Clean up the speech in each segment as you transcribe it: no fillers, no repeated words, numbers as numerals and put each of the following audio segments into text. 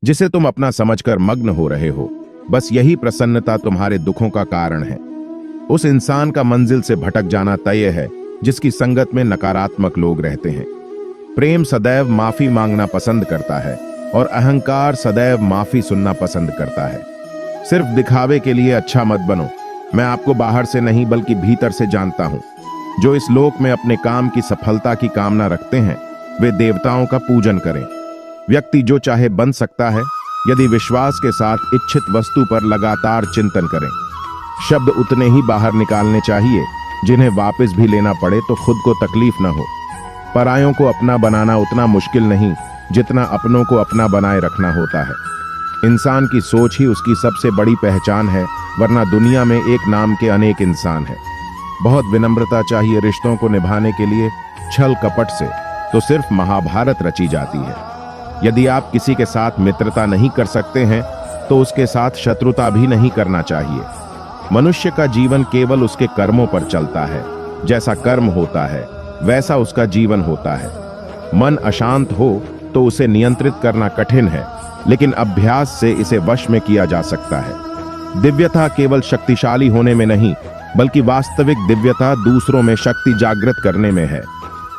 जिसे तुम अपना समझकर मग्न हो रहे हो। बस यही प्रसन्नता तुम्हारे दुखों का कारण है। उस इंसान का मंजिल से भटक जाना तय है जिसकी संगत में नकारात्मक लोग रहते हैं। प्रेम सदैव माफी मांगना पसंद करता है और अहंकार सदैव माफी सुनना पसंद करता है। सिर्फ दिखावे के लिए अच्छा मत बनो। मैं आपको बाहर से नहीं बल्कि भीतर से जानता हूं। जो इस लोक में अपने काम की सफलता की कामना रखते हैं वे देवताओं का पूजन करें। व्यक्ति जो चाहे बन सकता है यदि विश्वास के साथ इच्छित वस्तु पर लगातार चिंतन करें। शब्द उतने ही बाहर निकालने चाहिए जिन्हें वापस भी लेना पड़े तो खुद को तकलीफ न हो। परायों को अपना बनाना उतना मुश्किल नहीं जितना अपनों को अपना बनाए रखना होता है। इंसान की सोच ही उसकी सबसे बड़ी पहचान है, वरना दुनिया में एक नाम के अनेक इंसान हैं। बहुत विनम्रता चाहिए रिश्तों को निभाने के लिए। छल कपट से तो सिर्फ महाभारत रची जाती है। यदि आप किसी के साथ मित्रता नहीं कर सकते हैं तो उसके साथ शत्रुता भी नहीं करना चाहिए। मनुष्य का जीवन केवल उसके कर्मों पर चलता है। जैसा कर्म होता है वैसा उसका जीवन होता है। मन अशांत हो तो उसे नियंत्रित करना कठिन है, लेकिन अभ्यास से इसे वश में किया जा सकता है। दिव्यता केवल शक्तिशाली होने में नहीं बल्कि वास्तविक दिव्यता दूसरों में शक्ति जागृत करने में है।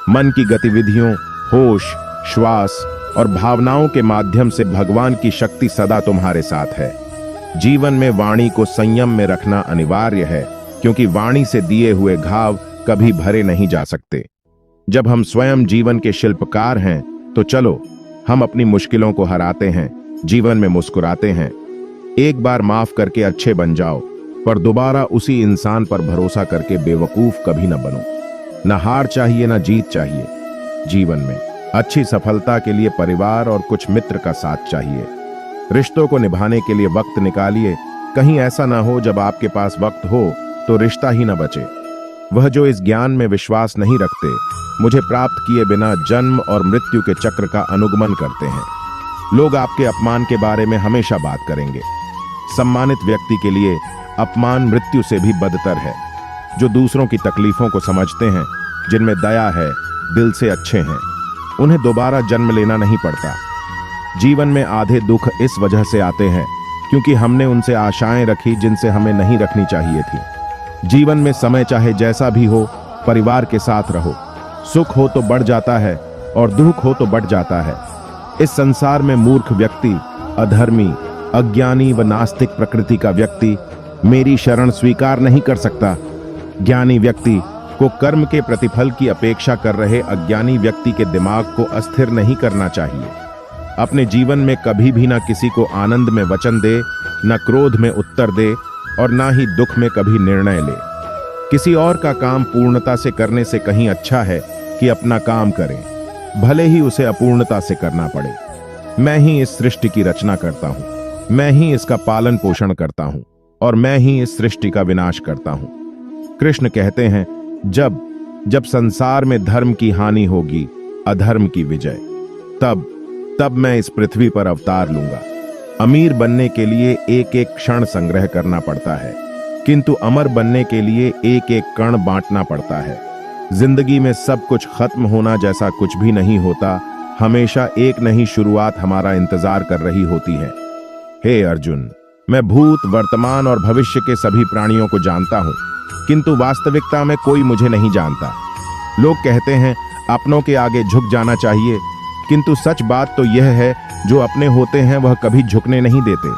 मन की गतिविधियों, होश, श्वास और भावनाओं के माध्यम से भगवान की शक्ति सदा तुम्हारे साथ है। जीवन में वाणी को संयम में रखना अनिवार्य है, क्योंकि वाणी से दिए हुए घाव कभी भरे नहीं जा सकते। जब हम स्वयं जीवन के शिल्पकार हैं तो चलो हम अपनी मुश्किलों को हराते हैं, जीवन में मुस्कुराते हैं। एक बार माफ करके अच्छे बन जाओ, पर दोबारा उसी इंसान पर भरोसा करके बेवकूफ कभी न बनो। न हार चाहिए न जीत चाहिए। जीवन में अच्छी सफलता के लिए परिवार और कुछ मित्र का साथ चाहिए। रिश्तों को निभाने के लिए वक्त निकालिए। कहीं ऐसा ना हो जब आपके पास वक्त हो तो रिश्ता ही न बचे। वह जो इस ज्ञान में विश्वास नहीं रखते, मुझे प्राप्त किए बिना जन्म और मृत्यु के चक्र का अनुगमन करते हैं। लोग आपके अपमान के बारे में हमेशा बात करेंगे। सम्मानित व्यक्ति के लिए अपमान मृत्यु से भी बदतर है। जो दूसरों की तकलीफों को समझते हैं, जिनमें दया है, दिल से अच्छे हैं, उन्हें दोबारा जन्म लेना नहीं पड़ता। जीवन में आधे दुख इस वजह से आते हैं क्योंकि हमने उनसे आशाएं रखी जिनसे हमें नहीं रखनी चाहिए थी। जीवन में समय चाहे जैसा भी हो, परिवार के साथ रहो। सुख हो तो बढ़ जाता है और दुख हो तो बढ़ जाता है। इस संसार में मूर्ख व्यक्ति, अधर्मी, अज्ञानी व नास्तिक प्रकृति का व्यक्ति मेरी शरण स्वीकार नहीं कर सकता। ज्ञानी व्यक्ति को कर्म के प्रतिफल की अपेक्षा कर रहे अज्ञानी व्यक्ति के दिमाग को अस्थिर नहीं करना चाहिए। अपने जीवन में कभी भी ना किसी को आनंद में वचन दे, न क्रोध में उत्तर दे और ना ही दुख में कभी निर्णय ले। किसी और का काम पूर्णता से करने से कहीं अच्छा है कि अपना काम करें, भले ही उसे अपूर्णता से करना पड़े। मैं ही इस सृष्टि की रचना करता हूं, मैं ही इसका पालन पोषण करता हूं और मैं ही इस सृष्टि का विनाश करता हूं। कृष्ण कहते हैं, जब संसार में धर्म की हानि होगी, अधर्म की विजय, तब मैं इस पृथ्वी पर अवतार लूंगा। अमीर बनने के लिए एक एक क्षण संग्रह करना पड़ता है, किंतु अमर बनने के लिए एक एक कण बांटना पड़ता है। जिंदगी में सब कुछ खत्म होना जैसा कुछ भी नहीं होता। हमेशा एक नई शुरुआत हमारा इंतजार कर रही होती है। हे अर्जुन, मैं भूत, वर्तमान और भविष्य के सभी प्राणियों को जानता हूं, किंतु वास्तविकता में कोई मुझे नहीं जानता। लोग कहते हैं अपनों के आगे झुक जाना चाहिए, किंतु सच बात तो यह है जो अपने होते हैं वह कभी झुकने नहीं देते।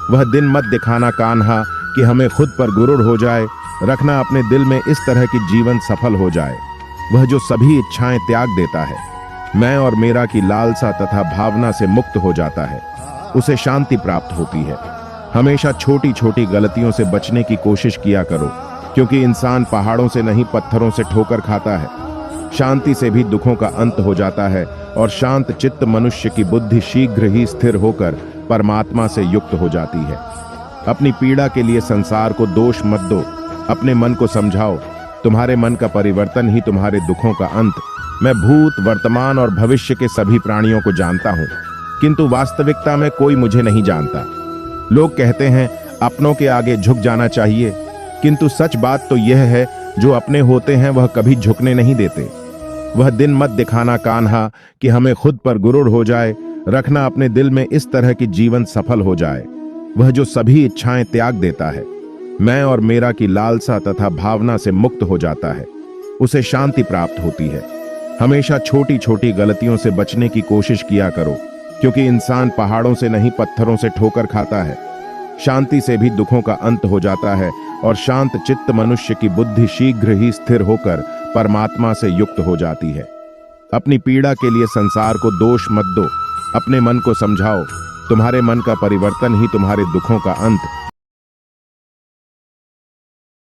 वह दिन मत दिखाना कान्हा कि हमें खुद पर गुरूर हो जाए। रखना अपने दिल में इस तरह की जीवन सफल हो जाए। वह जो सभी इच्छाएं त्याग देता है, मैं और मेरा की लालसा तथा भावना से मुक्त हो जाता है, उसे शांति प्राप्त होती है। हमेशा छोटी छोटी गलतियों से बचने की कोशिश किया करो, क्योंकि इंसान पहाड़ों से नहीं पत्थरों से ठोकर खाता है। शांति से भी दुखों का अंत हो जाता है और शांत चित्त मनुष्य की बुद्धि शीघ्र ही स्थिर होकर परमात्मा से युक्त हो जाती है। अपनी पीड़ा के लिए संसार को दोष मत दो, अपने मन को समझाओ। तुम्हारे मन का परिवर्तन ही तुम्हारे दुखों का अंत। मैं भूत, वर्तमान और भविष्य के सभी प्राणियों को जानता हूं, किंतु वास्तविकता में कोई मुझे नहीं जानता। लोग कहते हैं अपनों के आगे झुक जाना चाहिए, किंतु सच बात तो यह है जो अपने होते हैं वह कभी झुकने नहीं देते। वह दिन मत दिखाना कान्हा कि हमें खुद पर गुरूर हो जाए। रखना अपने दिल में इस तरह कि जीवन सफल हो जाए। वह जो सभी इच्छाएं त्याग देता है, मैं और मेरा की लालसा तथा भावना से मुक्त हो जाता है, उसे शांति प्राप्त होती है। हमेशा छोटी छोटी गलतियों से बचने की कोशिश किया करो, क्योंकि इंसान पहाड़ों से नहीं पत्थरों से ठोकर खाता है। शांति से भी दुखों का अंत हो जाता है और शांत चित्त मनुष्य की बुद्धि शीघ्र ही स्थिर होकर परमात्मा से युक्त हो जाती है। अपनी पीड़ा के लिए संसार को दोष मत दो, अपने मन को समझाओ। तुम्हारे मन का परिवर्तन ही तुम्हारे दुखों का अंत